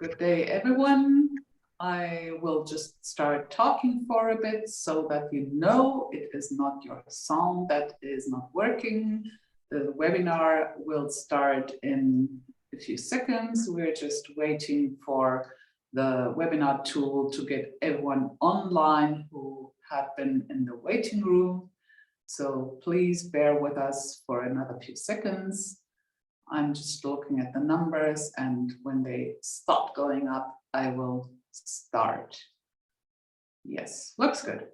Good day, everyone. I will just start talking for a bit so that you know it is not your sound that is not working. The webinar will start in a few seconds. We're just waiting for the webinar tool to get everyone online who have been in the waiting room. So please bear with us for another few seconds. I'm just looking at the numbers, and when they stop going up, I will start. Yes, looks good.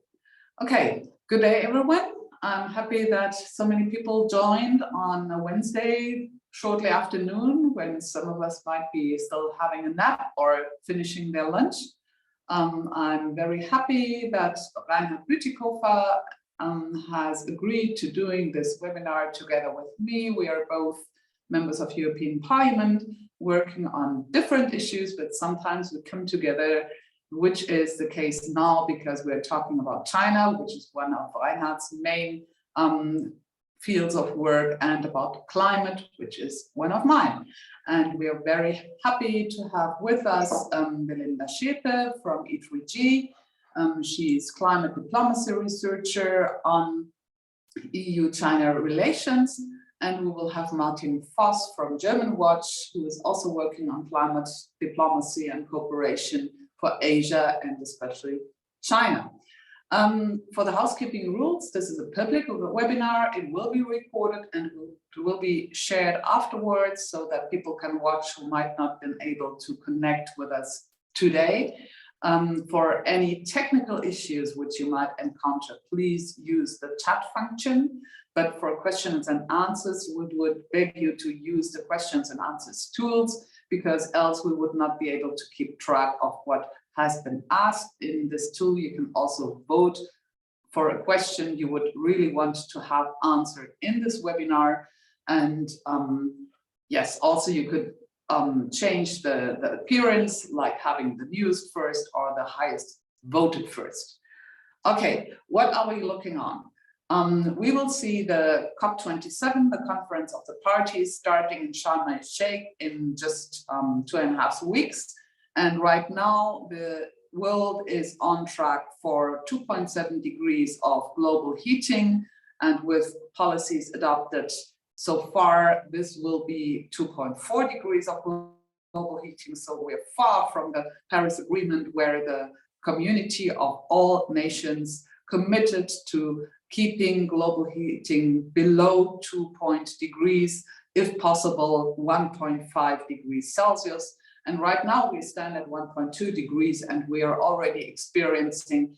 Okay, good day, everyone. I'm happy that so many people joined on a Wednesday, shortly afternoon, when some of us might be still having a nap or finishing their lunch. I'm very happy that Reinhard Bütikofer has agreed to doing this webinar together with me. We are both members of European Parliament working on different issues, but sometimes we come together, which is the case now because we're talking about China, which is one of Reinhard's main fields of work, and about climate, which is one of mine. And we are very happy to have with us Belinda Schepe from E3G. She's climate diplomacy researcher on EU-China relations. And we will have Martin Voss from German Watch, who is also working on climate diplomacy and cooperation for Asia and especially China. For the housekeeping rules, this is a public webinar. It will be recorded and will be shared afterwards so that people can watch who might not have been able to connect with us today. For any technical issues which you might encounter, please use the chat function. But for questions and answers, we would beg you to use the questions and answers tools, because else we would not be able to keep track of what has been asked. In this tool, you can also vote for a question you would really want to have answered in this webinar. And yes, also you could change the appearance, like having the news first or the highest voted first. Okay, what are we looking on? We will see the COP27, the Conference of the Parties, starting in Sharm El-Sheikh in just 2.5 weeks. And right now, the world is on track for 2.7 degrees of global heating. And with policies adopted so far, this will be 2.4 degrees of global heating. So we're far from the Paris Agreement, where the community of all nations committed to keeping global heating below 2 degrees, if possible 1.5 degrees Celsius. And right now we stand at 1.2 degrees, and we are already experiencing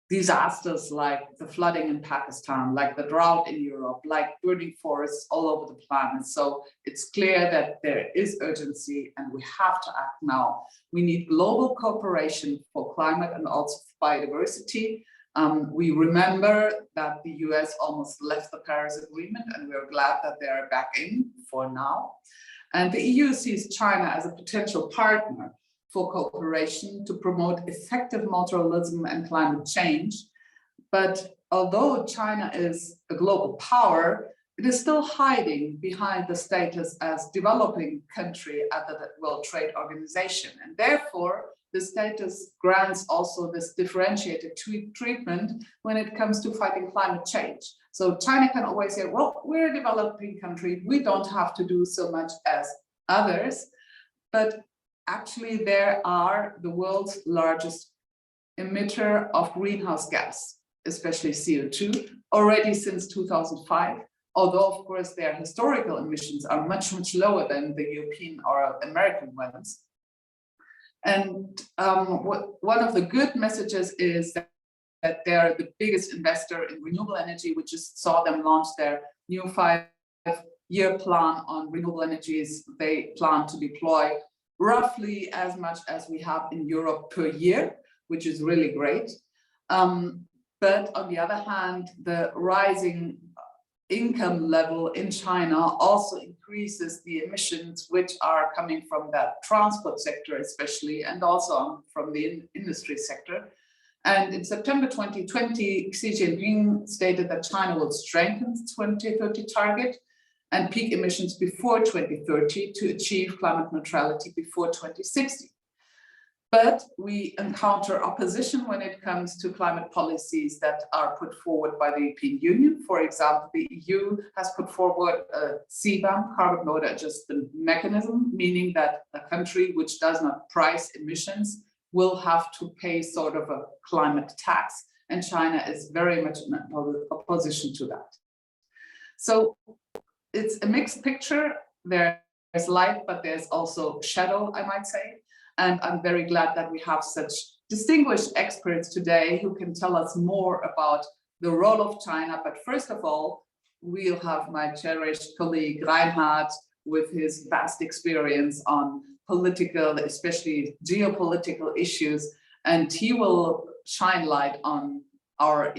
disasters like the flooding in Pakistan, like the drought in Europe, like burning forests all over the planet. So it's clear that there is urgency and we have to act now. We need global cooperation for climate and also for biodiversity. We remember that the US almost left the Paris Agreement, and we're glad that they're back in for now. And the EU sees China as a potential partner for cooperation to promote effective multilateralism and climate change. But although China is a global power, it is still hiding behind the status as developing country at the World Trade Organization. And therefore, the status grants also this differentiated treatment when it comes to fighting climate change. So China can always say, well, we're a developing country, we don't have to do so much as others. But actually, they are the world's largest emitter of greenhouse gas, especially CO2, already since 2005. Although, of course, their historical emissions are much, much lower than the European or American ones. And one of the good messages is that they're the biggest investor in renewable energy. We just saw them launch their new 5-year plan on renewable energies. They plan to deploy roughly as much as we have in Europe per year, which is really great. But on the other hand, the rising income level in China also increases the emissions which are coming from that transport sector especially, and also from the industry sector. And in September 2020, Xi Jinping stated that China will strengthen its 2030 target. and peak emissions before 2030 to achieve climate neutrality before 2060. But we encounter opposition when it comes to climate policies that are put forward by the European Union. For example, the EU has put forward a CBAM, carbon border adjustment mechanism, meaning that a country which does not price emissions will have to pay sort of a climate tax. And China is very much in opposition to that. So it's a mixed picture. There's light, but there's also shadow, I might say. And I'm very glad that we have such distinguished experts today who can tell us more about the role of China. But first of all, we'll have my cherished colleague Reinhard with his vast experience on political, especially geopolitical issues, and he will shine light on our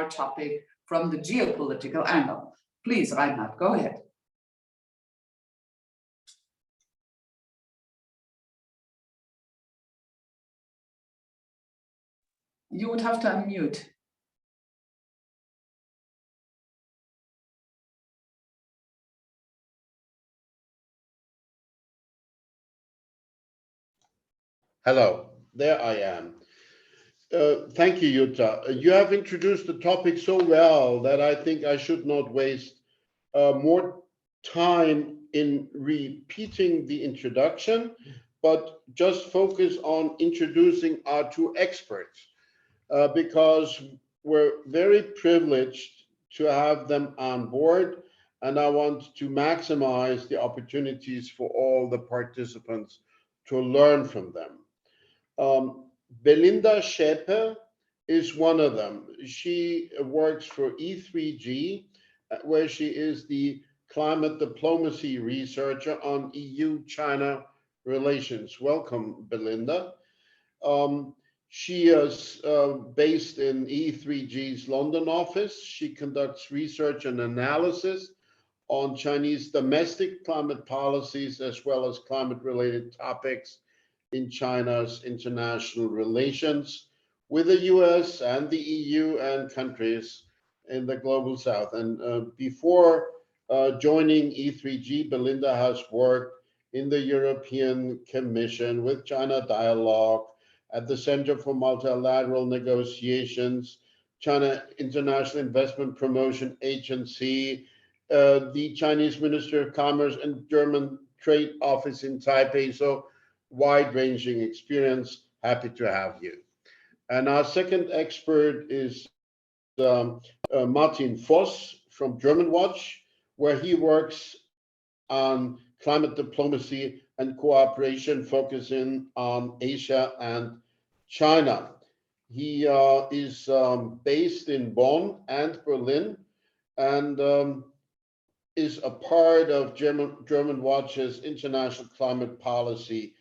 topic from the geopolitical angle. Please, Reinhard, go ahead. You would have to unmute. Hello, there I am. Thank you, Jutta. You have introduced the topic so well that I think I should not waste more time in repeating the introduction, but just focus on introducing our two experts. Because we're very privileged to have them on board, and I want to maximize the opportunities for all the participants to learn from them. Belinda Schepe is one of them. She works for E3G, where she is the climate diplomacy researcher on EU-China relations. Welcome, Belinda. She is based in E3G's London office. She conducts research and analysis on Chinese domestic climate policies as well as climate-related topics in China's international relations with the US and the EU and countries in the global south. And before joining E3G, Belinda has worked in the European Commission with China Dialogue, at the Center for Multilateral Negotiations, China International Investment Promotion Agency, the Chinese Minister of Commerce and German Trade Office in Taipei. So wide-ranging experience. Happy to have you. And our second expert is Martin Voss from German Watch, where he works on climate diplomacy and cooperation, focusing on Asia and China. He is based in Bonn and Berlin, and is a part of German Watch's international climate policy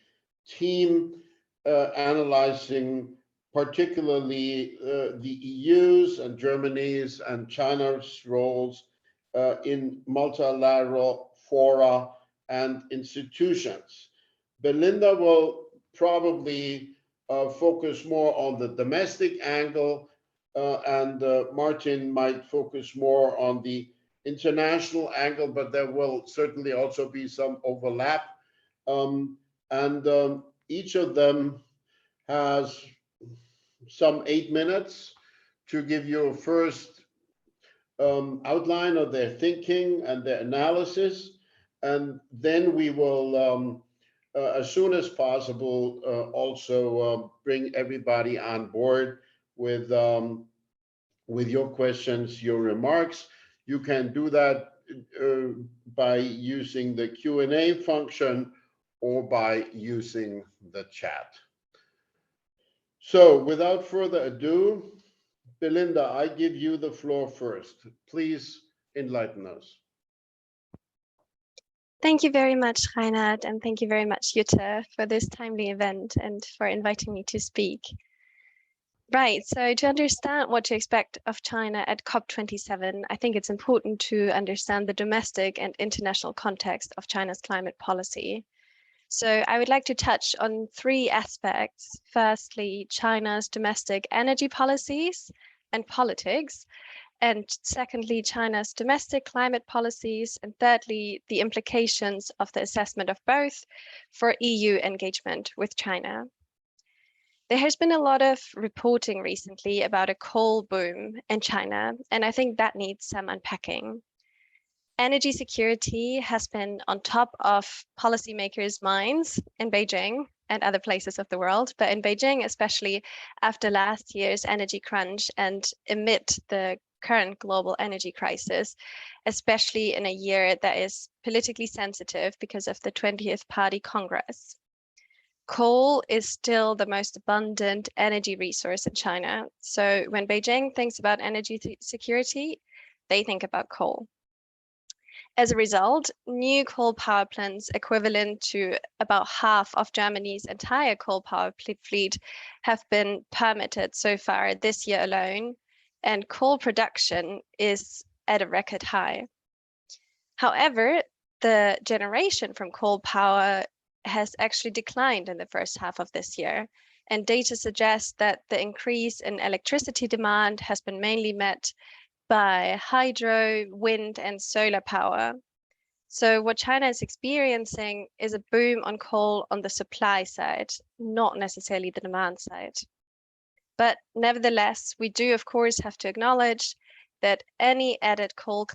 team, analyzing particularly the EU's and Germany's and China's roles in multilateral fora and institutions. Belinda will probably focus more on the domestic angle, and Martin might focus more on the international angle, but there will certainly also be some overlap. Each of them has some 8 minutes to give you a first outline of their thinking and their analysis. And then we will, as soon as possible, also bring everybody on board with your questions, your remarks. You can do that by using the Q&A function or by using the chat. So without further ado, Belinda, I give you the floor first. Please enlighten us. Thank you very much, Reinhard, and thank you very much, Jutta, for this timely event and for inviting me to speak. Right, so to understand what to expect of China at COP27, I think it's important to understand the domestic and international context of China's climate policy. So I would like to touch on 3 aspects. Firstly, China's domestic energy policies and politics, and secondly, China's domestic climate policies, and thirdly, the implications of the assessment of both for EU engagement with China. There has been a lot of reporting recently about a coal boom in China, and I think that needs some unpacking. Energy security has been on top of policymakers' minds in Beijing and other places of the world, but in Beijing, especially after last year's energy crunch and amid the current global energy crisis, especially in a year that is politically sensitive because of the 20th Party Congress. Coal is still the most abundant energy resource in China. So when Beijing thinks about energy security, they think about coal. As a result, new coal power plants equivalent to about half of Germany's entire coal power fleet have been permitted so far this year alone, and coal production is at a record high. However, the generation from coal power has actually declined in the first half of this year, and data suggests that the increase in electricity demand has been mainly met by hydro, wind, and solar power. So what China is experiencing is a boom on coal on the supply side, not necessarily the demand side. But nevertheless, we do, of course, have to acknowledge that any added coal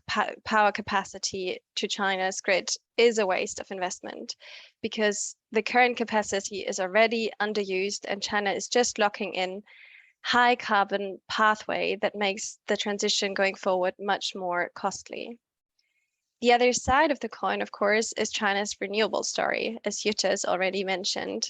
power capacity to China's grid is a waste of investment because the current capacity is already underused and China is just locking in high carbon pathway that makes the transition going forward much more costly. The other side of the coin, of course, is China's renewable story, as Jutta has already mentioned.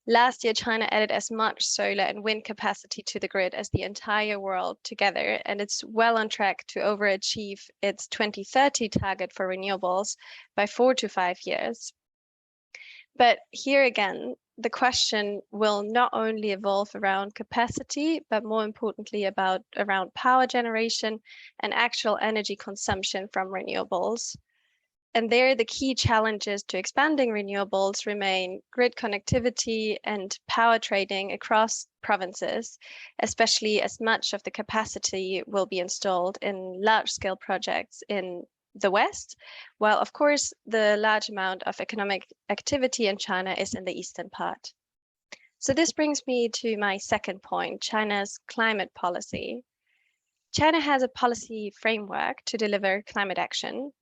Last year, China added as much solar and wind capacity to the grid as the entire world together, and it's well on track to overachieve its 2030 target for renewables by 4 to 5 years. But here again, the question will not only evolve around capacity, but more importantly around power generation and actual energy consumption from renewables. And there, the key challenges to expanding renewables remain grid connectivity and power trading across provinces, especially as much of the capacity will be installed in large-scale projects in the West, while of course the large amount of economic activity in China is in the eastern part. So this brings me to my second point, China's climate policy. China has a policy framework to deliver climate action,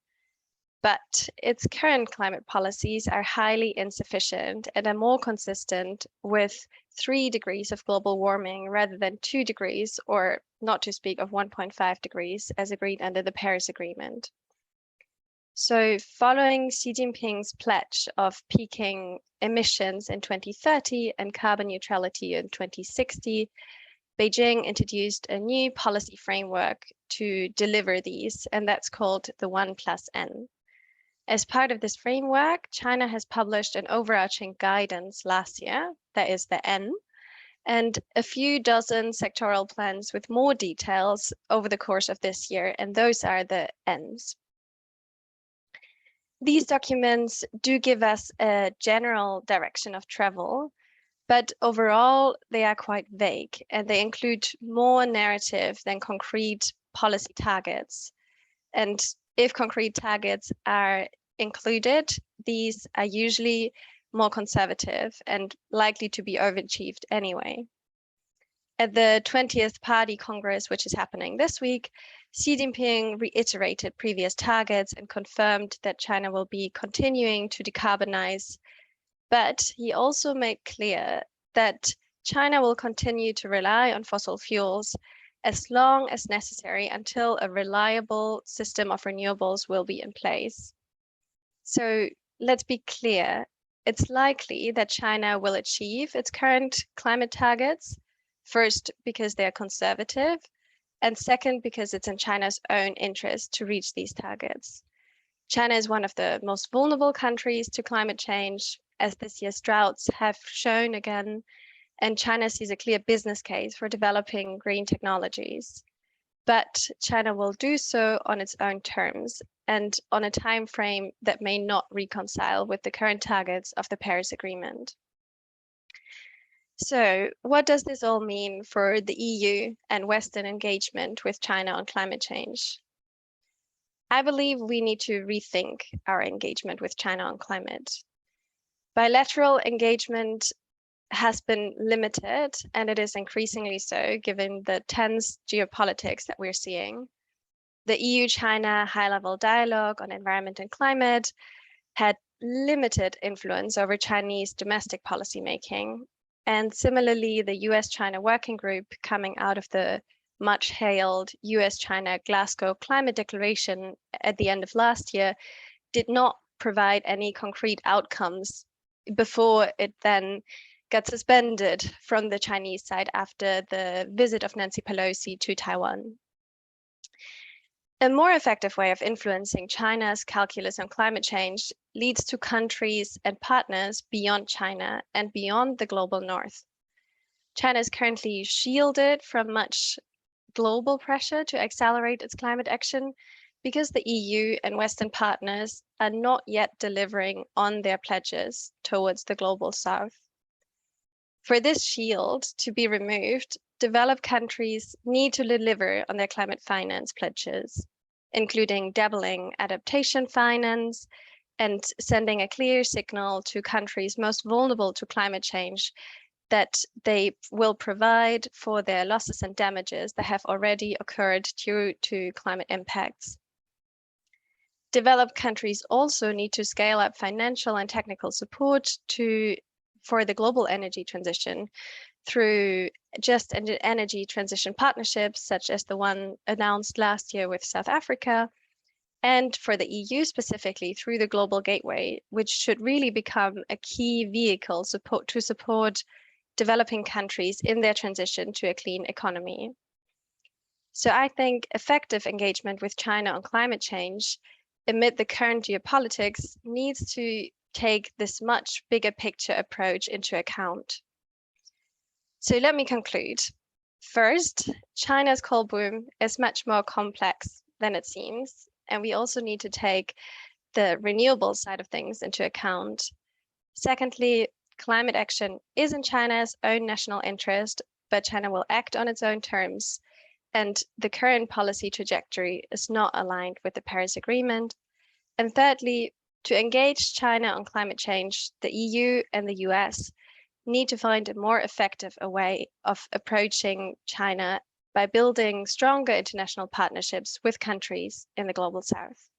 but its current climate policies are highly insufficient and are more consistent with 3 degrees of global warming rather than 2 degrees, or not to speak of 1.5 degrees as agreed under the Paris Agreement. So following Xi Jinping's pledge of peaking emissions in 2030 and carbon neutrality in 2060, Beijing introduced a new policy framework to deliver these, and that's called the 1+N. As part of this framework, China has published an overarching guidance last year, that is the N, and a few dozen sectoral plans with more details over the course of this year, and those are the Ns. These documents do give us a general direction of travel, but overall they are quite vague and they include more narrative than concrete policy targets. And if concrete targets are included, these are usually more conservative and likely to be overachieved anyway. At the 20th Party Congress, which is happening this week, Xi Jinping reiterated previous targets and confirmed that China will be continuing to decarbonize. But he also made clear that China will continue to rely on fossil fuels as long as necessary until a reliable system of renewables will be in place. So let's be clear, it's likely that China will achieve its current climate targets, first because they're conservative, and second because it's in China's own interest to reach these targets. China is one of the most vulnerable countries to climate change, as this year's droughts have shown again, and China sees a clear business case for developing green technologies. But China will do so on its own terms and on a time frame that may not reconcile with the current targets of the Paris Agreement. So what does this all mean for the EU and Western engagement with China on climate change? I believe we need to rethink our engagement with China on climate. Bilateral engagement has been limited, and it is increasingly so given the tense geopolitics that we're seeing. The EU-China high-level dialogue on environment and climate had limited influence over Chinese domestic policymaking. And similarly, the US-China working group coming out of the much hailed US-China Glasgow climate declaration at the end of last year did not provide any concrete outcomes before it then got suspended from the Chinese side after the visit of Nancy Pelosi to Taiwan. A more effective way of influencing China's calculus on climate change leads to countries and partners beyond China and beyond the global north. China is currently shielded from much global pressure to accelerate its climate action because the EU and Western partners are not yet delivering on their pledges towards the global south. For this shield to be removed, developed countries need to deliver on their climate finance pledges, including doubling adaptation finance and sending a clear signal to countries most vulnerable to climate change that they will provide for their losses and damages that have already occurred due to climate impacts. Developed countries also need to scale up financial and technical support for the global energy transition through just energy transition partnerships, such as the one announced last year with South Africa, and for the EU specifically through the Global Gateway, which should really become a key vehicle to support developing countries in their transition to a clean economy. So I think effective engagement with China on climate change amid the current geopolitics needs to take this much bigger picture approach into account. So let me conclude. First, China's coal boom is much more complex than it seems, and we also need to take the renewable side of things into account. Secondly, climate action is in China's own national interest, but China will act on its own terms, and the current policy trajectory is not aligned with the Paris Agreement. And thirdly, to engage China on climate change, the EU and the US need to find a more effective way of approaching China by building stronger international partnerships with countries in the global south.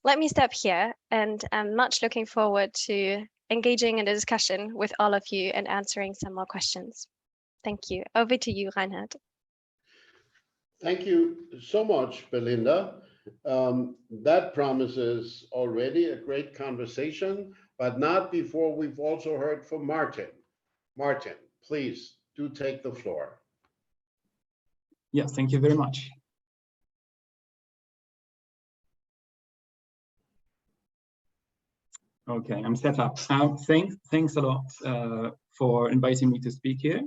Let me stop here, and I'm much looking forward to engaging in a discussion with all of you and answering some more questions. Thank you. Over to you, Reinhard. Thank you so much, Belinda. That promises already a great conversation, but not before we've also heard from Martin. Martin, please do take the floor. Yes, thank you very much. Okay, I'm set up. Thanks a lot for inviting me to speak here.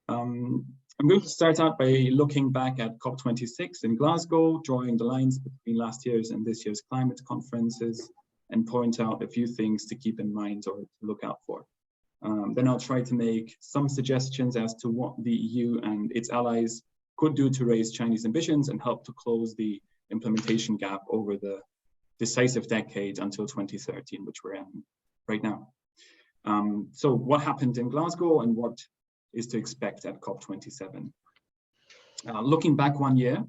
I'm going to start out by looking back at COP26 in Glasgow, drawing the lines between last year's and this year's climate conferences, and point out a few things to keep in mind or to look out for. Then I'll try to make some suggestions as to what the EU and its allies could do to raise Chinese ambitions and help to close the implementation gap over the decisive decade until 2030, in which we're in right now. So what happened in Glasgow and what is to expect at COP27. Looking back 1 year,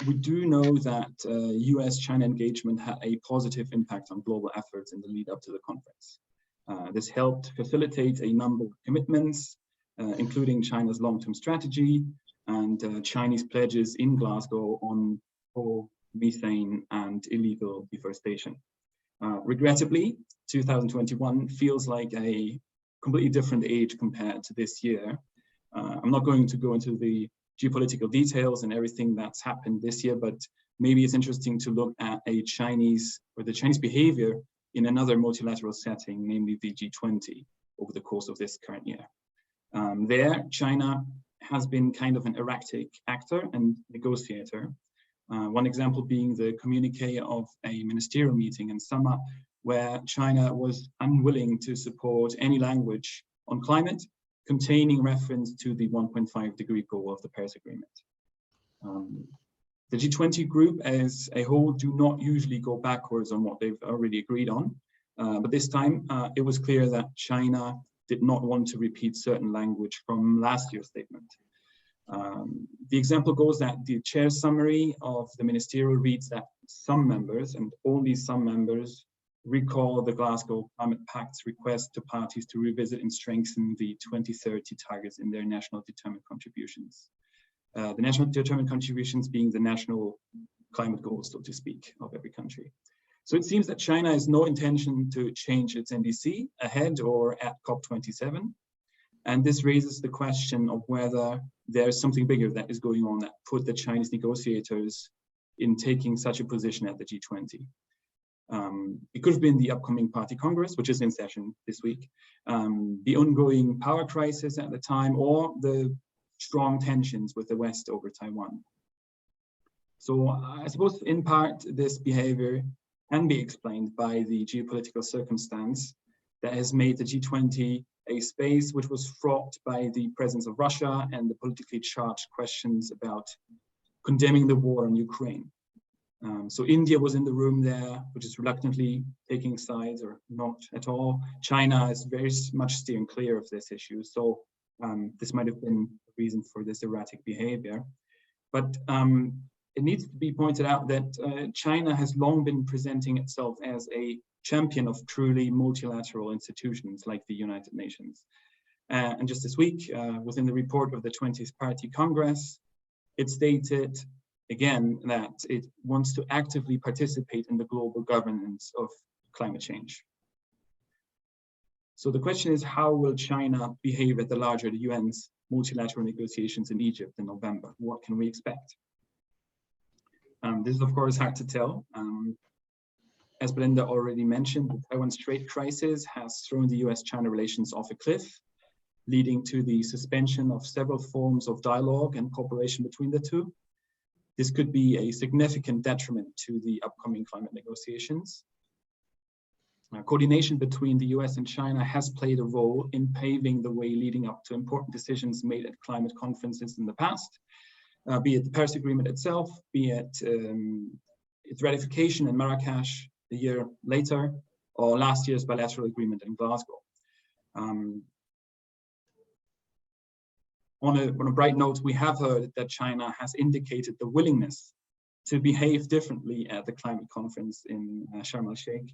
we do know that US-China engagement had a positive impact on global efforts in the lead up to the conference. This helped facilitate a number of commitments, including China's long-term strategy and Chinese pledges in Glasgow on coal, methane, and illegal deforestation. Regrettably, 2021 feels like a completely different age compared to this year. I'm not going to go into the geopolitical details and everything that's happened this year, but maybe it's interesting to look at the Chinese behavior in another multilateral setting, namely the G20, over the course of this current year. There, China has been kind of an erratic actor and negotiator. One example being the communique of a ministerial meeting in summer, where China was unwilling to support any language on climate, containing reference to the 1.5-degree goal of the Paris Agreement. The G20 group as a whole do not usually go backwards on what they've already agreed on, but this time it was clear that China did not want to repeat certain language from last year's statement. The example goes that the chair's summary of the ministerial reads that some members, and only some members, recall the Glasgow Climate Pact's request to parties to revisit and strengthen the 2030 targets in their national determined contributions. The national determined contributions being the national climate goals, so to speak, of every country. So it seems that China has no intention to change its NDC ahead or at COP27. And this raises the question of whether there's something bigger that is going on that put the Chinese negotiators in taking such a position at the G20. It could have been the upcoming Party Congress, which is in session this week, the ongoing power crisis at the time, or the strong tensions with the West over Taiwan. So I suppose in part this behavior can be explained by the geopolitical circumstance that has made the G20 a space which was fraught by the presence of Russia and the politically charged questions about condemning the war on Ukraine. So India was in the room there, which is reluctantly taking sides or not at all. China is very much steering clear of this issue. So this might have been a reason for this erratic behavior. But it needs to be pointed out that China has long been presenting itself as a champion of truly multilateral institutions like the United Nations. And just this week, within the report of the 20th Party Congress, it stated again that it wants to actively participate in the global governance of climate change. So the question is, how will China behave at the larger UN's multilateral negotiations in Egypt in November? What can we expect? This is of course hard to tell. As Belinda already mentioned, the Taiwan Strait crisis has thrown the US-China relations off a cliff, leading to the suspension of several forms of dialogue and cooperation between the two. This could be a significant detriment to the upcoming climate negotiations. Coordination between the US and China has played a role in paving the way leading up to important decisions made at climate conferences in the past, be it the Paris Agreement itself, be it its ratification in Marrakesh a year later, or last year's bilateral agreement in Glasgow. On a bright note, we have heard that China has indicated the willingness to behave differently at the climate conference in Sharm El-Sheikh.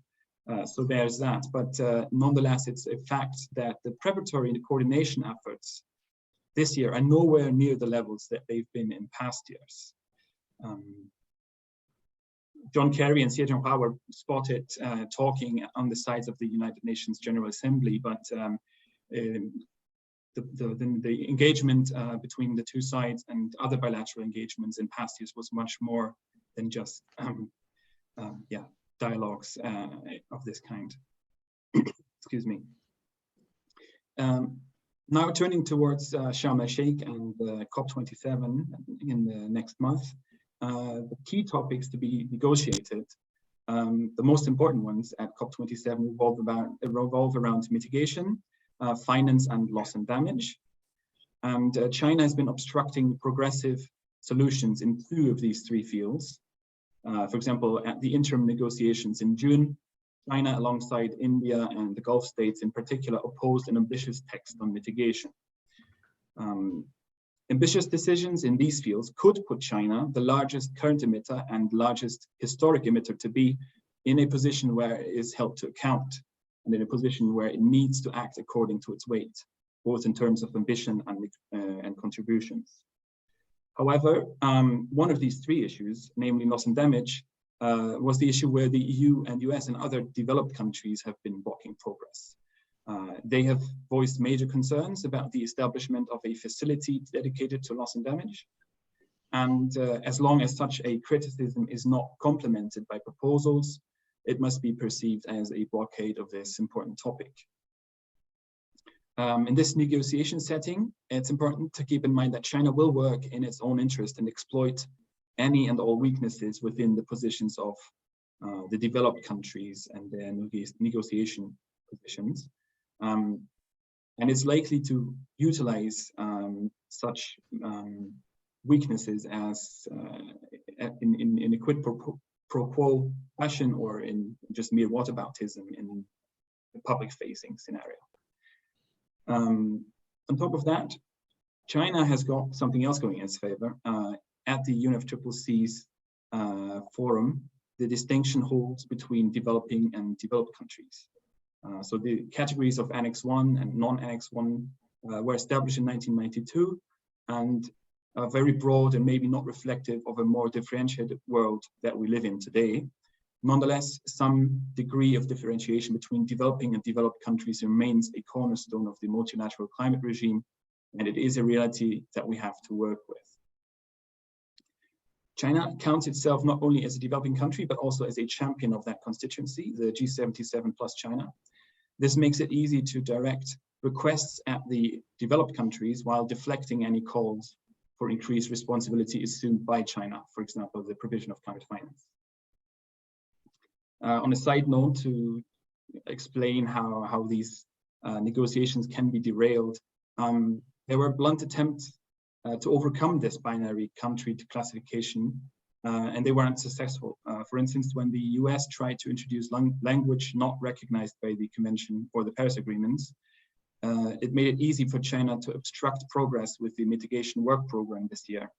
So there's that, but nonetheless, it's a fact that the preparatory and the coordination efforts this year are nowhere near the levels that they've been in past years. John Kerry and Xie Zhenhua were spotted talking on the sides of the United Nations General Assembly, but the engagement between the two sides and other bilateral engagements in past years was much more than just dialogues of this kind. Excuse me. Now turning towards Sharm El-Sheikh and COP27 in the next month, the key topics to be negotiated, the most important ones at COP27 revolve around mitigation, finance and loss and damage. And China has been obstructing progressive solutions in 2 of these 3 fields. For example, at the interim negotiations in June, China, alongside India and the Gulf states in particular, opposed an ambitious text on mitigation. Ambitious decisions in these fields could put China, the largest current emitter and largest historic emitter to be, in a position where it is held to account, and in a position where it needs to act according to its weight, both in terms of ambition and contributions. However, one of these 3 issues, namely loss and damage, was the issue where the EU and US and other developed countries have been blocking progress. They have voiced major concerns about the establishment of a facility dedicated to loss and damage. And as long as such a criticism is not complemented by proposals, it must be perceived as a blockade of this important topic. In this negotiation setting, it's important to keep in mind that China will work in its own interest and exploit any and all weaknesses within the positions of the developed countries and their negotiation positions. and it's likely to utilize such weaknesses as in a quid pro quo fashion, or in just mere whataboutism in the public-facing scenario. On top of that, China has got something else going in its favor. At the UNFCCC's forum, the distinction holds between developing and developed countries. So the categories of Annex 1 and non-Annex 1 were established in 1992 and are very broad and maybe not reflective of a more differentiated world that we live in today. Nonetheless, some degree of differentiation between developing and developed countries remains a cornerstone of the multilateral climate regime, and it is a reality that we have to work with. China counts itself not only as a developing country, but also as a champion of that constituency, the G77 plus China. This makes it easy to direct requests at the developed countries while deflecting any calls for increased responsibility assumed by China, for example, the provision of climate finance. On a side note, to explain how these negotiations can be derailed, there were blunt attempts to overcome this binary country classification, and they weren't successful. For instance, when the US tried to introduce language not recognized by the Convention or the Paris Agreements, it made it easy for China to obstruct progress with the mitigation work program this year.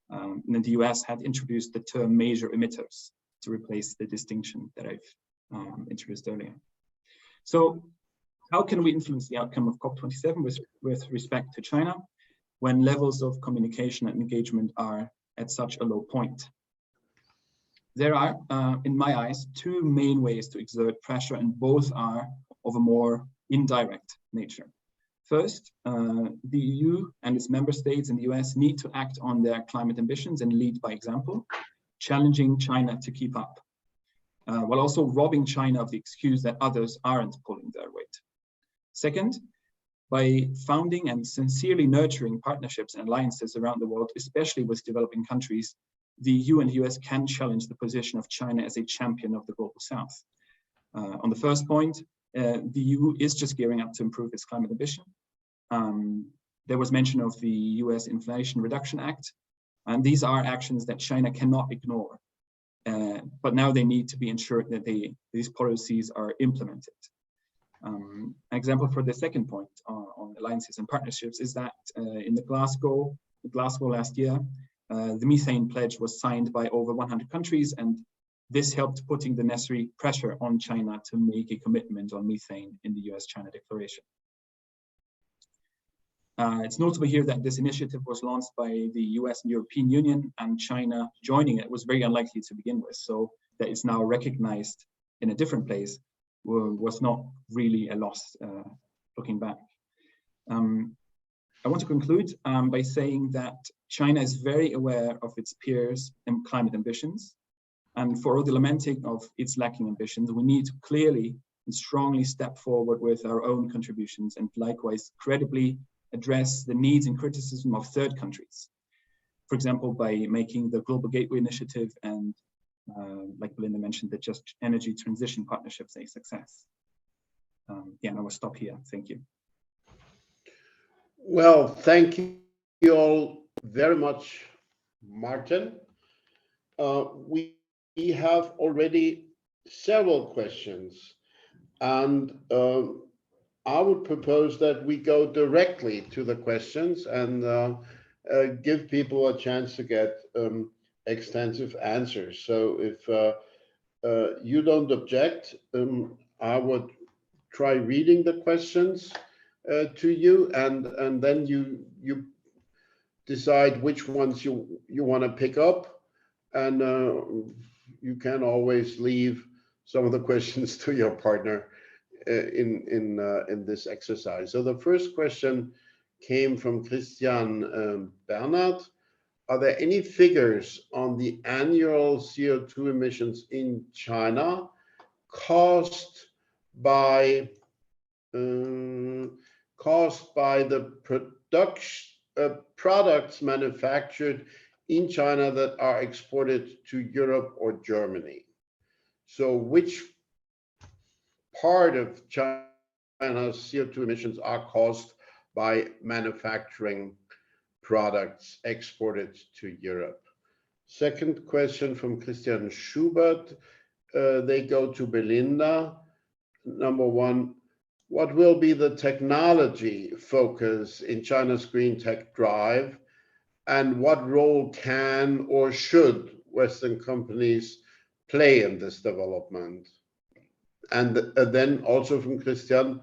And the US had introduced the term major emitters to replace the distinction that I've introduced earlier. So how can we influence the outcome of COP27 with respect to China when levels of communication and engagement are at such a low point? There are, in my eyes, two main ways to exert pressure, and both are of a more indirect nature. First, the EU and its member states in the US need to act on their climate ambitions and lead by example, challenging China to keep up, while also robbing China of the excuse that others aren't pulling their weight. Second, by founding and sincerely nurturing partnerships and alliances around the world, especially with developing countries, the EU and US can challenge the position of China as a champion of the global South. On the first point, the EU is just gearing up to improve its climate ambition. There was mention of the US Inflation Reduction Act, and these are actions that China cannot ignore. But now they need to be ensured that these policies are implemented. An example for the second point on alliances and partnerships is that in Glasgow last year, the methane pledge was signed by over 100 countries, and this helped putting the necessary pressure on China to make a commitment on methane in the US-China declaration. It's notable here that this initiative was launched by the US and European Union, and China joining it was very unlikely to begin with, so that it's now recognized in a different place was not really a loss looking back. I want to conclude by saying that China is very aware of its peers' and climate ambitions, and for all the lamenting of its lacking ambitions, we need to clearly and strongly step forward with our own contributions and likewise credibly address the needs and criticism of third countries. For example, by making the Global Gateway Initiative and, like Belinda mentioned, the Just Energy Transition Partnerships a success. Yeah, and I will stop here. Thank you. Well, thank you all very much, Martin. We have already several questions, and I would propose that we go directly to the questions and give people a chance to get extensive answers. So if you don't object, I would try reading the questions to you, and then you decide which ones you want to pick up, and you can always leave some of the questions to your partner in this exercise. So the first question came from Christian Bernard. Are there any figures on the annual CO2 emissions in China caused by the products manufactured in China that are exported to Europe or Germany? So which part of China China's CO2 emissions are caused by manufacturing products exported to Europe. Second question from Christian Schubert. They go to Belinda. Number one, what will be the technology focus in China's green tech drive? And what role can or should Western companies play in this development? And then also from Christian,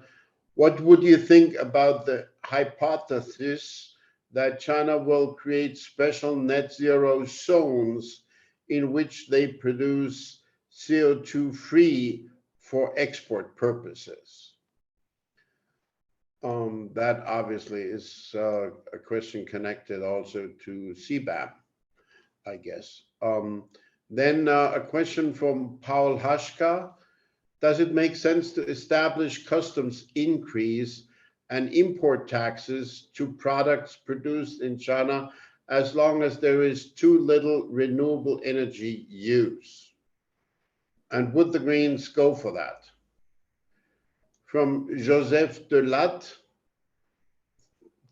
what would you think about the hypothesis that China will create special net zero zones in which they produce CO2 free for export purposes? That obviously is a question connected also to CBAM, I guess. Then a question from Paul Hashka. Does it make sense to establish customs increase and import taxes to products produced in China as long as there is too little renewable energy use? And would the Greens go for that? From Joseph Delatte.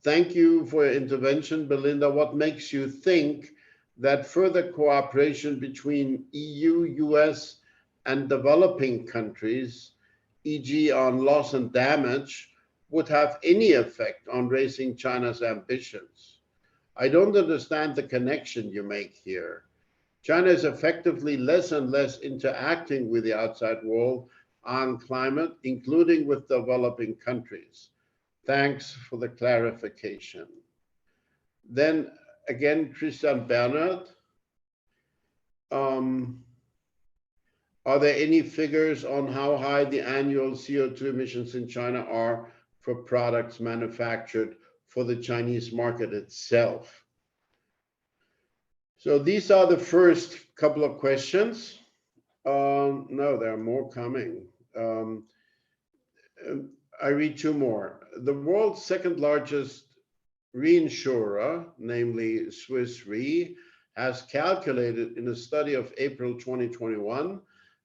Thank you for your intervention, Belinda. What makes you think that further cooperation between EU, US, and developing countries, e.g. on loss and damage, would have any effect on raising China's ambitions? I don't understand the connection you make here. China is effectively less and less interacting with the outside world on climate, including with developing countries. Thanks for the clarification. Then again, Christian Bernard. Are there any figures on how high the annual CO2 emissions in China are for products manufactured for the Chinese market itself? So these are the first couple of questions. No, there are more coming. I read two more. The world's second largest reinsurer, namely Swiss Re, has calculated in a study of April 2021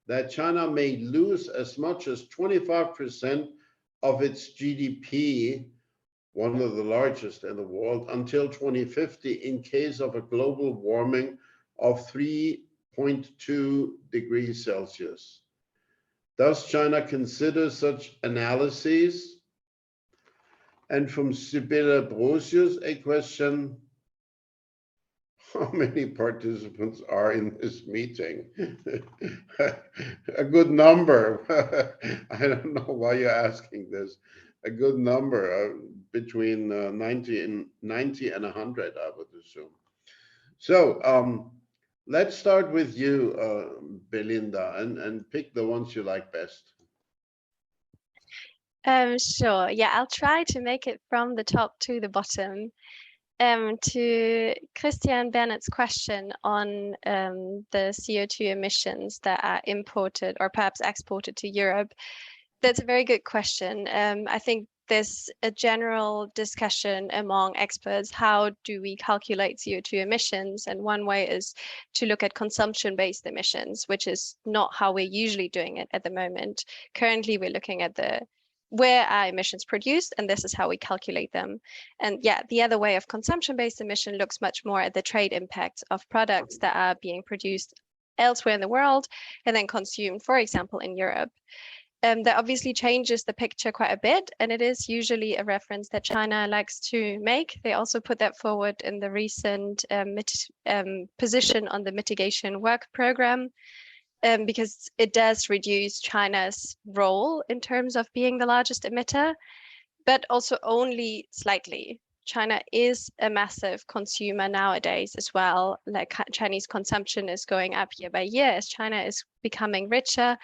that China may lose as much as 25% of its GDP, one of the largest in the world, until 2050 in case of a global warming of 3.2 degrees Celsius. Does China consider such analyses? And from Sibylle Brosius, a question: how many participants are in this meeting? A good number. I don't know why you're asking this. A good number, between 90 and 100, I would assume. So let's start with you, Belinda, and pick the ones you like best. Sure. Yeah, I'll try to make it from the top to the bottom. To Christian Bernard's question on the CO2 emissions that are imported or perhaps exported to Europe, that's a very good question. I think there's a general discussion among experts, how do we calculate CO2 emissions? And one way is to look at consumption-based emissions, which is not how we're usually doing it at the moment. Currently, we're looking at where are emissions produced, and this is how we calculate them. And yeah, the other way of consumption-based emission looks much more at the trade impact of products that are being produced elsewhere in the world and then consumed, for example, in Europe. That obviously changes the picture quite a bit, and it is usually a reference that China likes to make. They also put that forward in the recent position on the mitigation work program, because it does reduce China's role in terms of being the largest emitter, but also only slightly. China is a massive consumer nowadays as well. Like Chinese consumption is going up year by year as China is becoming richer,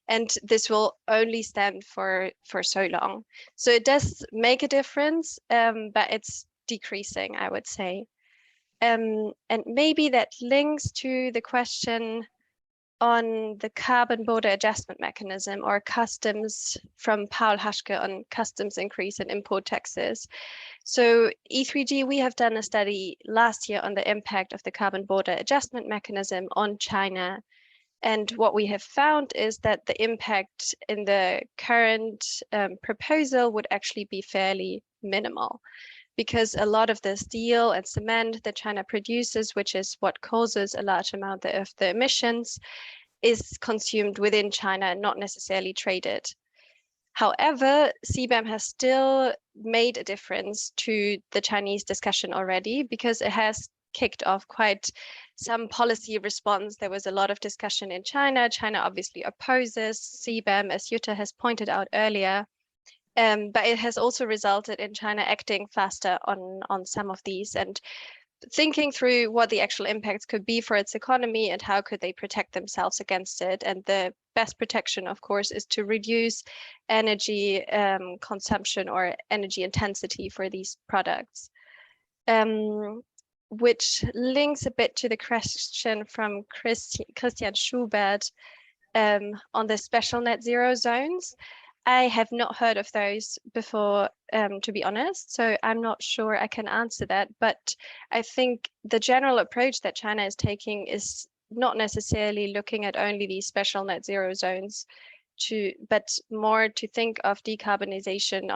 and this will only stand for so long. So it does make a difference, but it's decreasing, I would say. And maybe that links to the question on the carbon border adjustment mechanism or customs from Paul Hashke on customs increase and import taxes. So E3G, we have done a study last year on the impact of the carbon border adjustment mechanism on China. And what we have found is that the impact in the current proposal would actually be fairly minimal, because a lot of the steel and cement that China produces, which is what causes a large amount of the emissions, is consumed within China and not necessarily traded. However, CBAM has still made a difference to the Chinese discussion already, because it has kicked off quite some policy response. There was a lot of discussion in China. China obviously opposes CBAM, as Jutta has pointed out earlier. But it has also resulted in China acting faster on some of these and thinking through what the actual impacts could be for its economy and how could they protect themselves against it. And the best protection, of course, is to reduce energy consumption or energy intensity for these products. Which links a bit to the question from Christian Schubert on the special net zero zones. I have not heard of those before, to be honest, so I'm not sure I can answer that. But I think the general approach that China is taking is not necessarily looking at only these special net zero zones, but more to think of decarbonization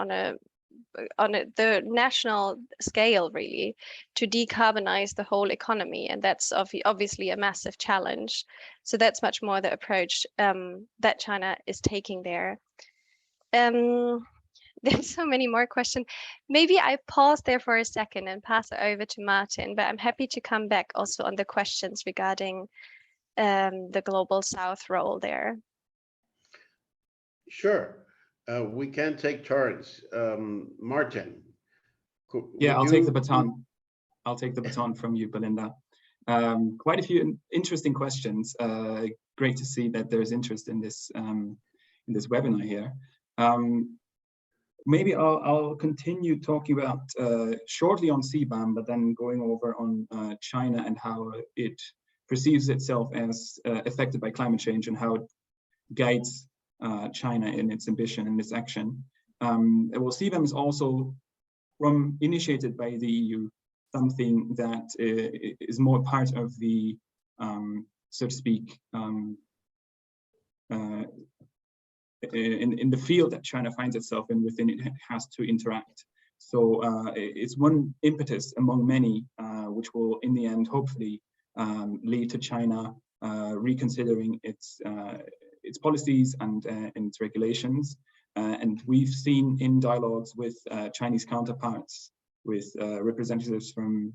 on the national scale, really, to decarbonize the whole economy. And that's obviously a massive challenge. So that's much more the approach that China is taking there. There's so many more questions. Maybe I pause there for a second and pass it over to Martin, but I'm happy to come back also on the questions regarding the Global South role there. Sure. We can take turns. Martin. Yeah, I'll take the baton. I'll take the baton from you, Belinda. Quite a few interesting questions. Great to see that there's interest in this webinar here. Maybe I'll continue talking about shortly on CBAM, but then going over on China and how it perceives itself as affected by climate change and how it guides China in its ambition and its action. Well, CBAM is also initiated by the EU, something that is more part of the, so to speak, in the field that China finds itself in, within it has to interact. So it's one impetus among many, which will in the end hopefully lead to China reconsidering its policies and its regulations. And we've seen in dialogues with Chinese counterparts, with representatives from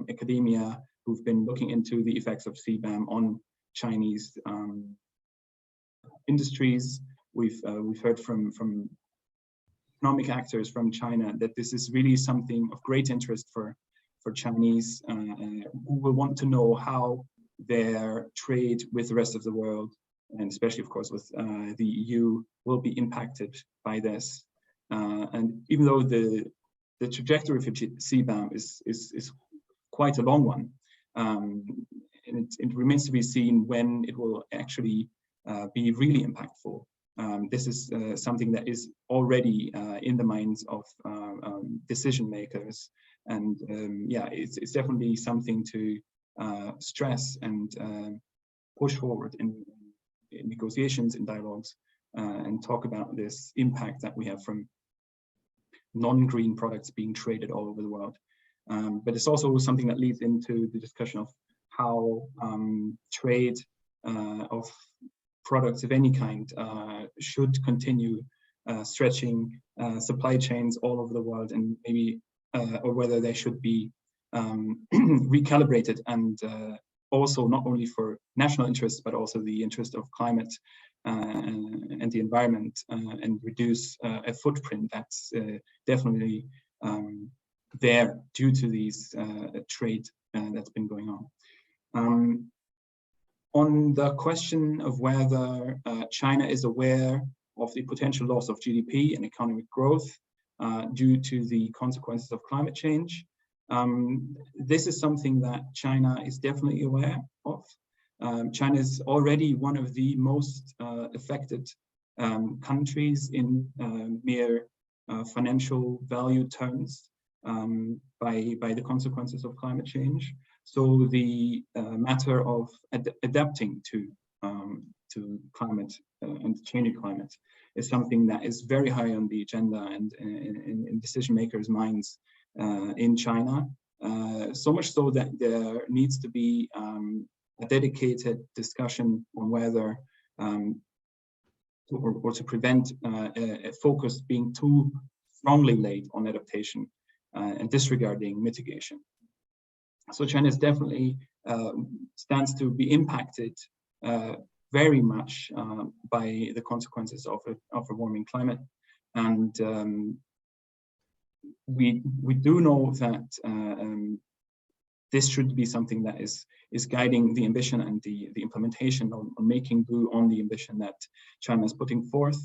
academia who've been looking into the effects of CBAM on Chinese industries. We've heard from economic actors from China that this is really something of great interest for Chinese who will want to know how their trade with the rest of the world, and especially, of course, with the EU, will be impacted by this. And even though the trajectory for CBAM is quite a long one, and it remains to be seen when it will actually be really impactful. This is something that is already in the minds of decision makers, and yeah, it's definitely something to stress and push forward in negotiations, in dialogues, and talk about this impact that we have from non-green products being traded all over the world. But it's also something that leads into the discussion of how trade of products of any kind should continue stretching supply chains all over the world, and maybe or whether they should be recalibrated, and also not only for national interests but also the interest of climate and the environment, and reduce a footprint that's definitely there due to these trade that's been going on. On the question of whether China is aware of the potential loss of GDP and economic growth due to the consequences of climate change, this is something that China is definitely aware of. China is already one of the most affected countries in mere financial value terms by the consequences of climate change. So the matter of adapting to climate and changing climate is something that is very high on the agenda and in decision makers' minds in China. So much so that there needs to be a dedicated discussion on whether or to prevent a focus being too strongly laid on adaptation and disregarding mitigation. So China is definitely stands to be impacted very much by the consequences of a warming climate, and we do know that this should be something that is guiding the ambition and the implementation on making do on the ambition that China is putting forth.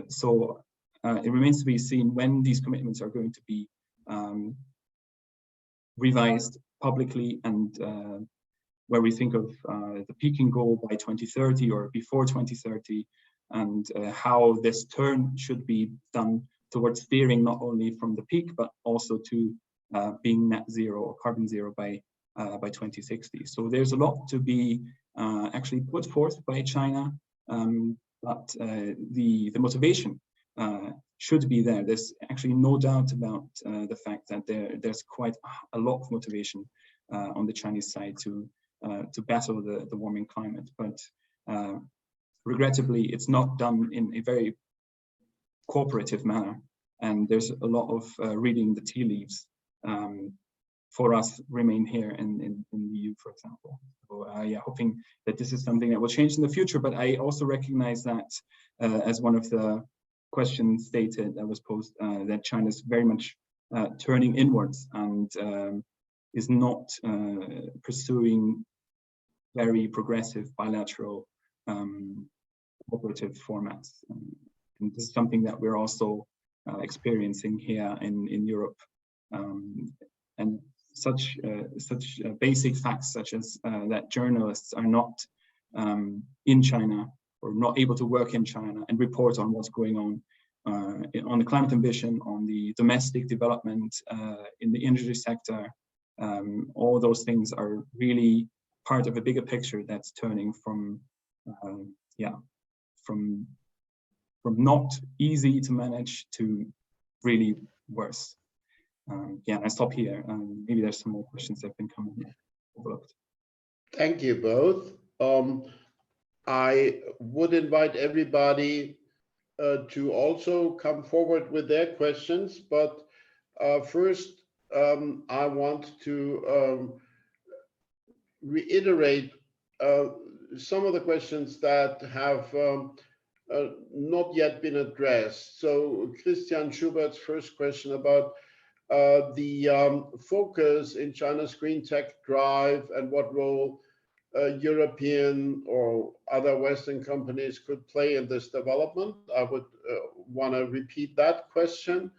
So it remains to be seen when these commitments are going to be revised publicly, and where we think of the peaking goal by 2030 or before 2030, and how this turn should be done towards steering not only from the peak, but also to being net zero or carbon zero by 2060. So there's a lot to be actually put forth by China, but the motivation should be there. There's actually no doubt about the fact that there's quite a lot of motivation on the Chinese side to battle the warming climate, but regrettably, it's not done in a very cooperative manner, and there's a lot of reading the tea leaves for us remain here in the EU, for example. So yeah, hoping that this is something that will change in the future, but I also recognize that as one of the questions stated that was posed, that China is very much turning inwards and is not pursuing very progressive bilateral cooperative formats. And this is something that we're also experiencing here in Europe. And such basic facts such as that journalists are not in China or not able to work in China and report on what's going on the climate ambition, on the domestic development, in the energy sector. All those things are really part of a bigger picture that's turning from not easy to manage to really worse. Yeah, I stop here. Maybe there's some more questions that have been coming overlooked. Thank you both. I would invite everybody to also come forward with their questions, but first I want to reiterate some of the questions that have not yet been addressed. So Christian Schubert's first question about the focus in China's green tech drive and what role European or other Western companies could play in this development. I would want to repeat that question.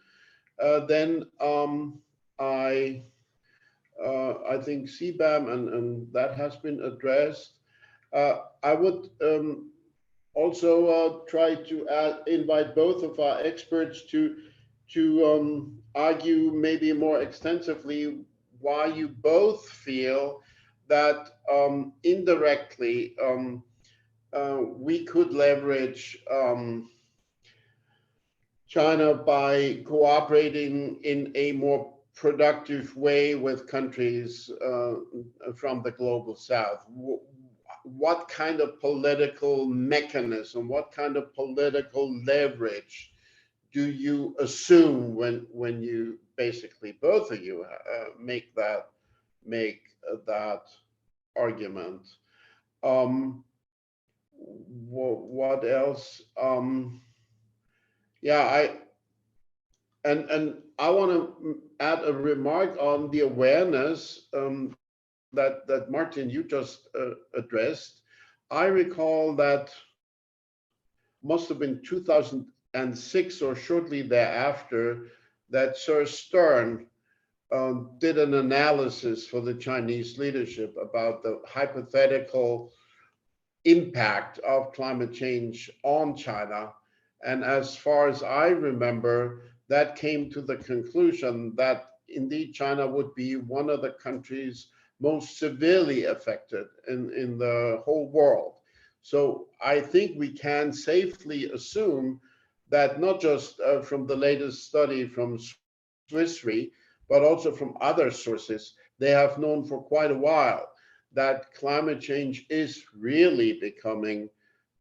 Then I think CBAM, and that has been addressed. I would also try to invite both of our experts to argue maybe more extensively why you both feel that indirectly we could leverage China by cooperating in a more productive way with countries from the global south. What kind of political mechanism, what kind of political leverage do you assume when you basically, both of you, make that argument? What else? Yeah, I want to add a remark on the awareness that Martin, you just addressed. I recall that must have been 2006 or shortly thereafter that Sir Stern did an analysis for the Chinese leadership about the hypothetical impact of climate change on China. And as far as I remember, that came to the conclusion that indeed China would be one of the countries most severely affected in the whole world. So I think we can safely assume that not just from the latest study from Swiss Re, but also from other sources, they have known for quite a while that climate change is really becoming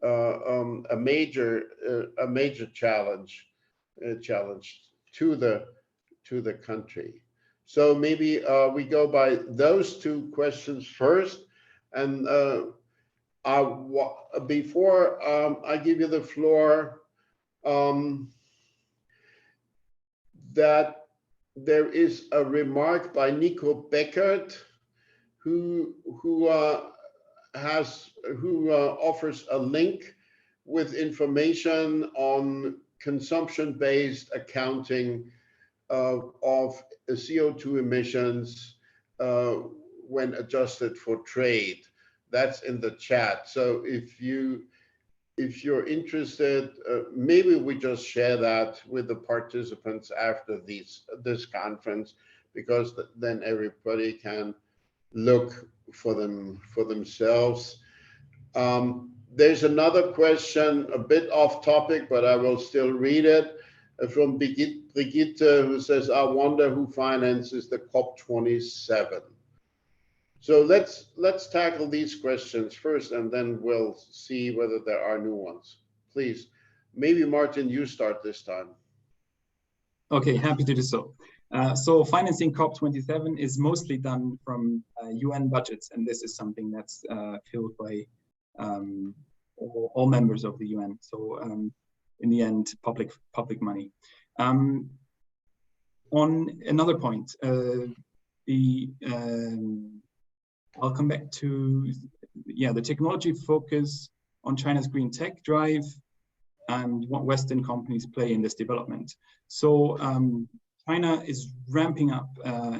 a major challenge to the country. So maybe we go by those two questions first, and before I give you the floor, that there is a remark by Nico Beckert, who offers a link with information on consumption-based accounting of CO2 emissions when adjusted for trade. That's in the chat. So if you're interested, maybe we just share that with the participants after this conference, because then everybody can look for themselves. There's another question, a bit off topic, but I will still read it, from Brigitte, who says, I wonder who finances the COP27. So let's tackle these questions first, and then we'll see whether there are new ones. Please, maybe Martin, you start this time. Okay, happy to do so. So financing COP27 is mostly done from UN budgets, and this is something that's filled by all members of the UN. So in the end, public money. On another point, I'll come back to the technology focus on China's green tech drive and what Western companies play in this development. So China is ramping up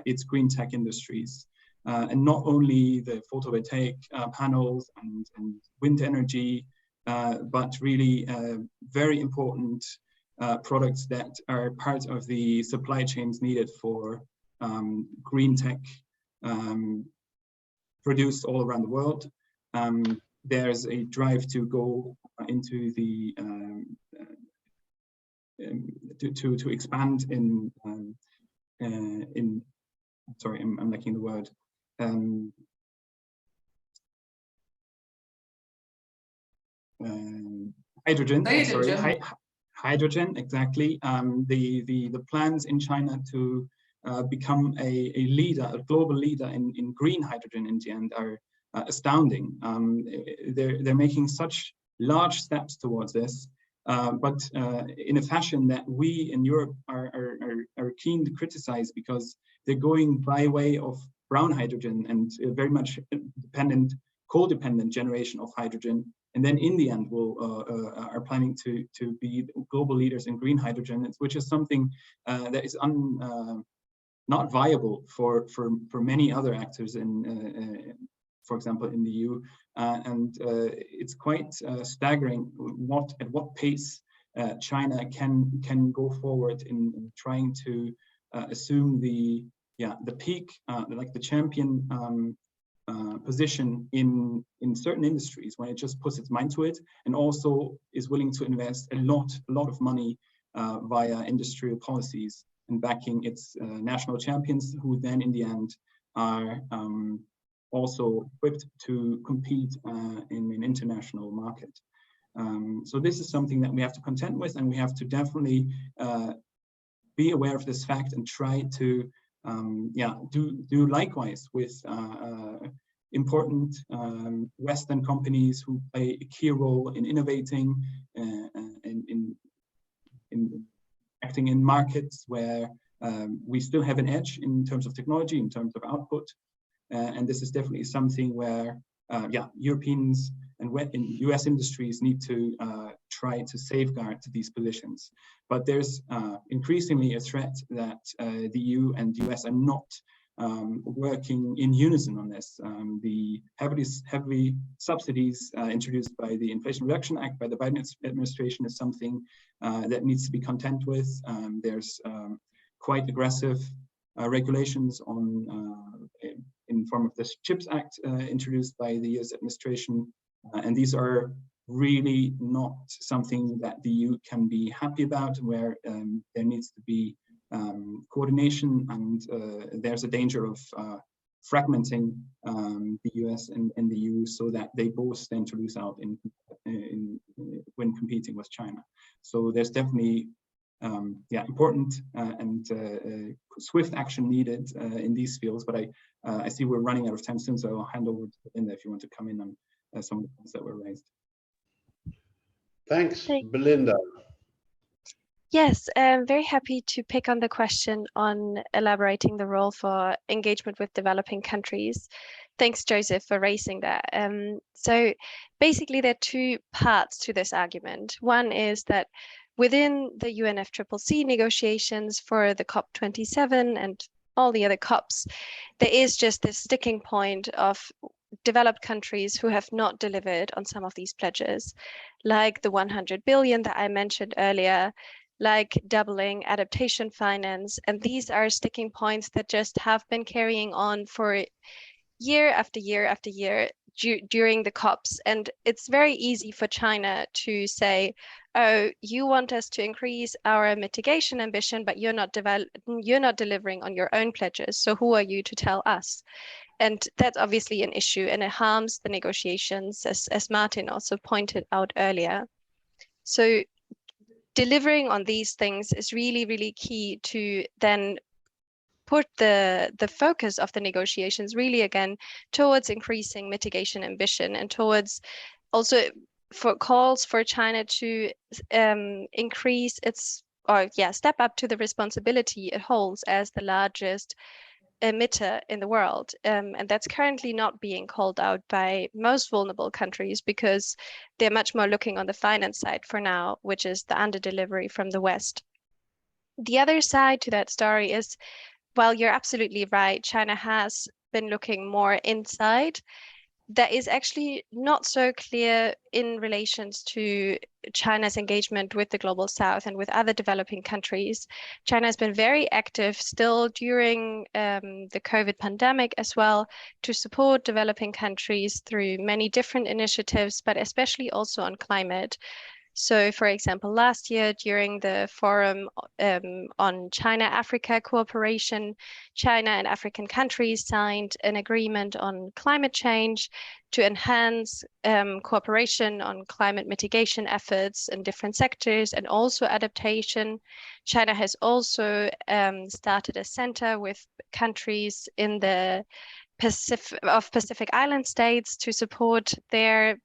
its green tech industries, and not only the photovoltaic panels and wind energy, but really very important products that are part of the supply chains needed for green tech produced all around the world. There's a drive to go into the to expand in sorry, I'm lacking the word. Hydrogen. Sorry, hydrogen. Exactly. The plans in China to become a leader, a global leader in green hydrogen in the end are astounding. They're making such large steps towards this, but in a fashion that we in Europe are keen to criticize, because they're going by way of brown hydrogen and very much coal-dependent generation of hydrogen, and then in the end are planning to be global leaders in green hydrogen, which is something that is not viable for many other actors in, for example, in the EU, and it's quite staggering at what pace China can go forward in trying to assume the peak, like the champion position in certain industries when it just puts its mind to it, and also is willing to invest a lot of money via industrial policies and backing its national champions, who then in the end are also equipped to compete in an international market. So this is something that we have to contend with, and we have to definitely be aware of this fact and try to do likewise with important Western companies who play a key role in innovating, in acting in markets where we still have an edge in terms of technology, in terms of output. And this is definitely something where Europeans and US industries need to try to safeguard these positions. But there's increasingly a threat that the EU and US are not working in unison on this. The heavy subsidies introduced by the Inflation Reduction Act by the Biden administration is something that needs to be contend with. There's quite aggressive regulations on in form of this CHIPS Act introduced by the US administration And these are really not something that the EU can be happy about, where there needs to be coordination, and there's a danger of fragmenting the US and the EU, so that they both stand to lose out when competing with China. So there's definitely important and swift action needed in these fields. But I see we're running out of time soon, so I'll hand over to Belinda if you want to come in on some of the points that were raised. Thanks, Belinda. Yes, I'm very happy to pick on the question on elaborating the role for engagement with developing countries. Thanks, Joseph, for raising that. So basically, there are two parts to this argument. One is that within the UNFCCC negotiations for the COP27 and all the other COPs, there is just this sticking point of developed countries who have not delivered on some of these pledges, like the 100 billion that I mentioned earlier, like doubling adaptation finance. And these are sticking points that just have been carrying on for year after year after year during the COPs. And it's very easy for China to say, oh, you want us to increase our mitigation ambition, but you're not delivering on your own pledges. So who are you to tell us? And that's obviously an issue, and it harms the negotiations, as Martin also pointed out earlier. So delivering on these things is really, really key to then put the focus of the negotiations really again towards increasing mitigation ambition, and towards also for calls for China to increase its, step up to the responsibility it holds as the largest emitter in the world. And that's currently not being called out by most vulnerable countries, because they're much more looking on the finance side for now, which is the under-delivery from the West. The other side to that story is, while you're absolutely right, China has been looking more inside. That is actually not so clear in relations to China's engagement with the Global South and with other developing countries. China has been very active still during the COVID pandemic as well, to support developing countries through many different initiatives, but especially also on climate. So, for example, last year during the forum on China-Africa cooperation, China and African countries signed an agreement on climate change to enhance cooperation on climate mitigation efforts in different sectors and also adaptation. China has also started a center with countries in the Pacific Island states to support their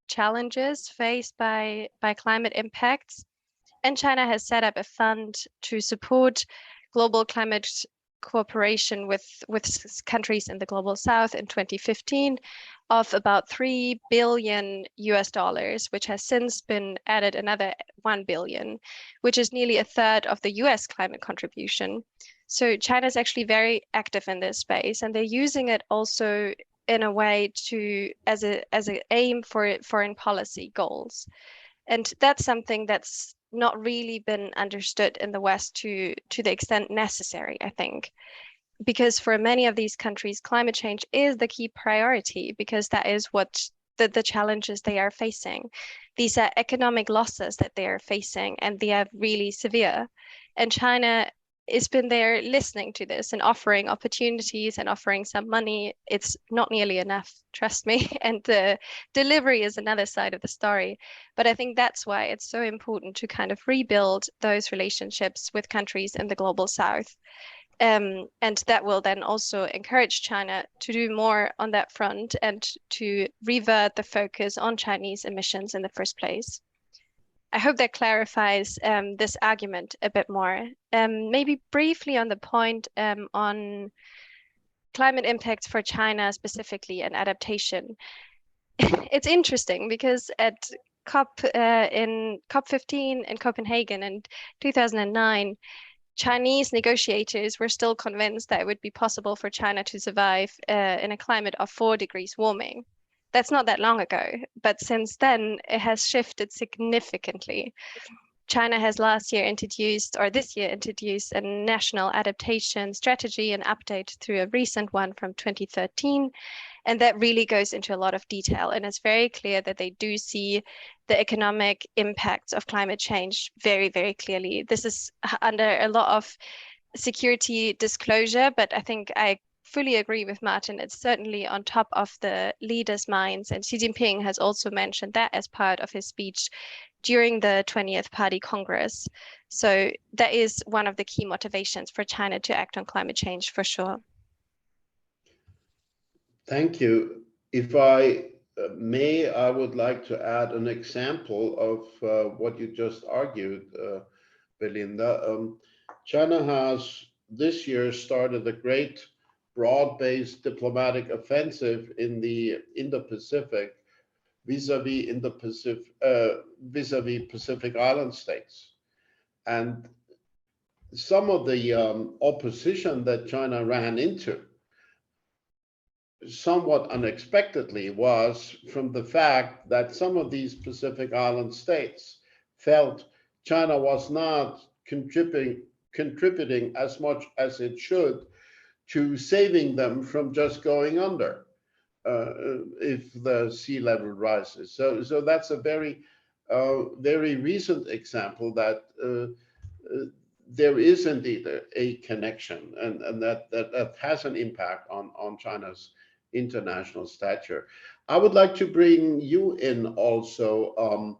challenges faced by climate impacts. And China has set up a fund to support global climate cooperation with countries in the Global South in 2015 of about $3 billion, which has since been added another 1 billion, which is nearly a third of the US climate contribution. So China is actually very active in this space, and they're using it also in a way to as an aim for foreign policy goals. And that's something that's not really been understood in the West to the extent necessary, I think, because for many of these countries, climate change is the key priority, because that is what the challenges they are facing. These are economic losses that they are facing, and they are really severe. And China has been there listening to this and offering opportunities and offering some money. It's not nearly enough, trust me. And the delivery is another side of the story. But I think that's why it's so important to kind of rebuild those relationships with countries in the Global South. And that will then also encourage China to do more on that front and to revert the focus on Chinese emissions in the first place. I hope that clarifies this argument a bit more. Maybe briefly on the point on climate impacts for China specifically and adaptation. It's interesting because at in COP15 in Copenhagen in 2009, Chinese negotiators were still convinced that it would be possible for China to survive in a climate of 4 degrees warming. That's not that long ago, but since then it has shifted significantly. China has last year introduced, or this year introduced, a national adaptation strategy and update through a recent one from 2013. And that really goes into a lot of detail. And it's very clear that they do see the economic impacts of climate change very, very clearly. This is under a lot of security disclosure, but I think I fully agree with Martin. It's certainly on top of the leaders' minds. And Xi Jinping has also mentioned that as part of his speech during the 20th Party Congress. So that is one of the key motivations for China to act on climate change for sure. Thank you. If I may, I would like to add an example of what you just argued, Belinda. China has this year started a great broad-based diplomatic offensive in the Indo-Pacific vis-a-vis Pacific Island states. And some of the opposition that China ran into somewhat unexpectedly was from the fact that some of these Pacific Island states felt China was not contributing as much as it should to saving them from just going under if the sea level rises. So that's a very recent example that there is indeed a connection, and that has an impact on China's international stature. I would like to bring you in also,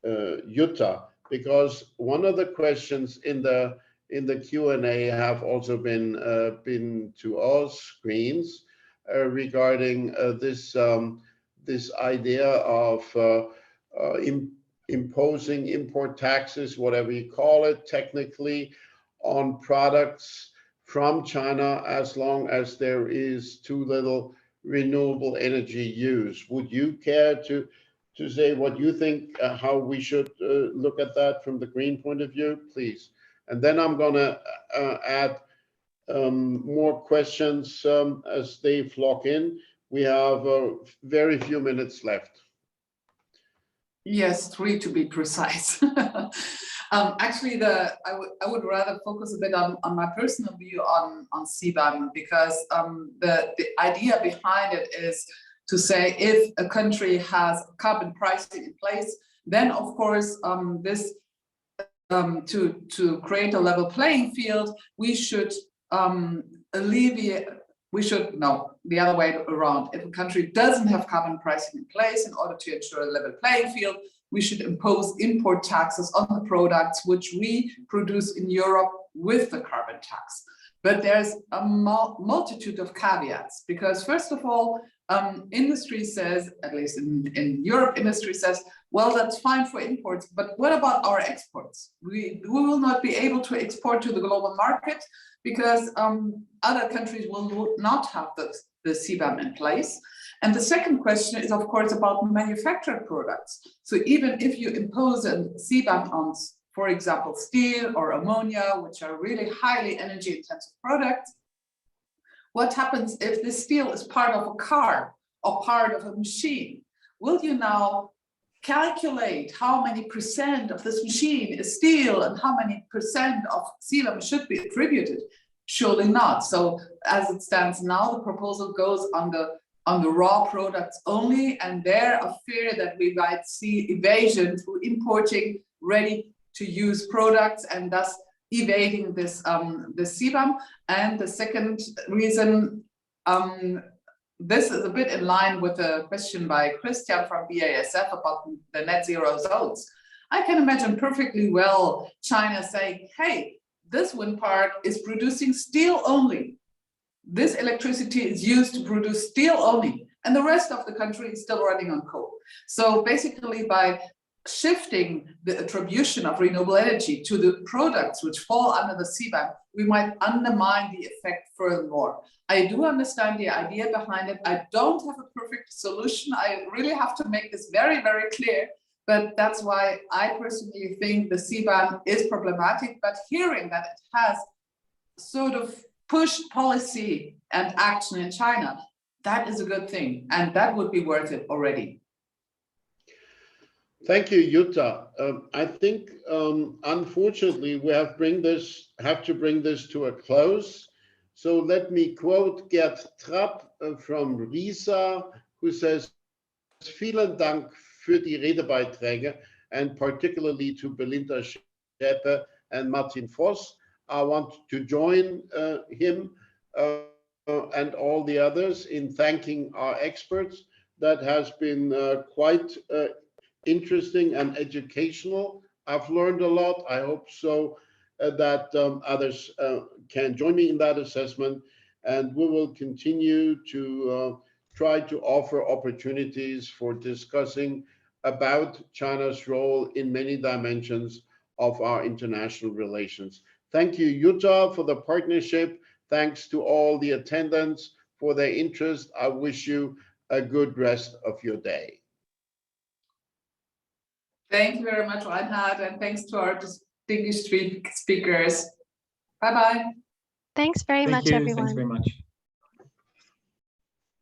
Jutta, because one of the questions in the Q&A have also been to all screens regarding this idea of imposing import taxes, whatever you call it, technically, on products from China as long as there is too little renewable energy use. Would you care to say what you think, how we should look at that from the green point of view, please? And then I'm going to add more questions as they flock in. We have very few minutes left. Yes, 3 to be precise. Actually, I would rather focus a bit on my personal view on CBAM, because the idea behind it is to say if a country has carbon pricing in place, then of course this to create a level playing field, we should alleviate. No, the other way around. If a country doesn't have carbon pricing in place, in order to ensure a level playing field, we should impose import taxes on the products which we produce in Europe with the carbon tax. But there's a multitude of caveats, because first of all, industry says, at least in Europe, industry says, well, that's fine for imports, but what about our exports? We will not be able to export to the global market because other countries will not have the CBAM in place. And the second question is, of course, about manufactured products. So even if you impose a CBAM on, for example, steel or ammonia, which are really highly energy intensive products, what happens if the steel is part of a car or part of a machine? Will you now calculate how many % of this machine is steel and how many % of CBAM should be attributed? Surely not. So as it stands now, the proposal goes on the raw products only, and there I fear that we might see evasion through importing ready-to-use products and thus evading this the CBAM. And the second reason, this is a bit in line with a question by Christian from BASF about the net zero zones. I can imagine perfectly well China saying, hey, this wind park is producing steel only. This electricity is used to produce steel only, and the rest of the country is still running on coal. So basically, by shifting the attribution of renewable energy to the products which fall under the CBAM, we might undermine the effect furthermore. I do understand the idea behind it. I don't have a perfect solution. I really have to make this very, very clear. But that's why I personally think the CBAM is problematic. But hearing that it has sort of pushed policy and action in China, that is a good thing. And that would be worth it already. Thank you, Jutta. I think, unfortunately, we have to bring this to a close. So let me quote Gerd Trapp from RISA, who says, "Vielen Dank für die Redebeiträge, and particularly to Belinda Schepe and Martin Voss." I want to join him and all the others in thanking our experts. That has been quite interesting and educational. I've learned a lot. I hope so that others can join me in that assessment, and we will continue to try to offer opportunities for discussing about China's role in many dimensions of our international relations. Thank you, Jutta, for the partnership. Thanks to all the attendants for their interest. I wish you a good rest of your day. Thank you very much, Reinhard, and thanks to our distinguished speakers. Bye-bye. Thanks very much, everyone. Thanks very much.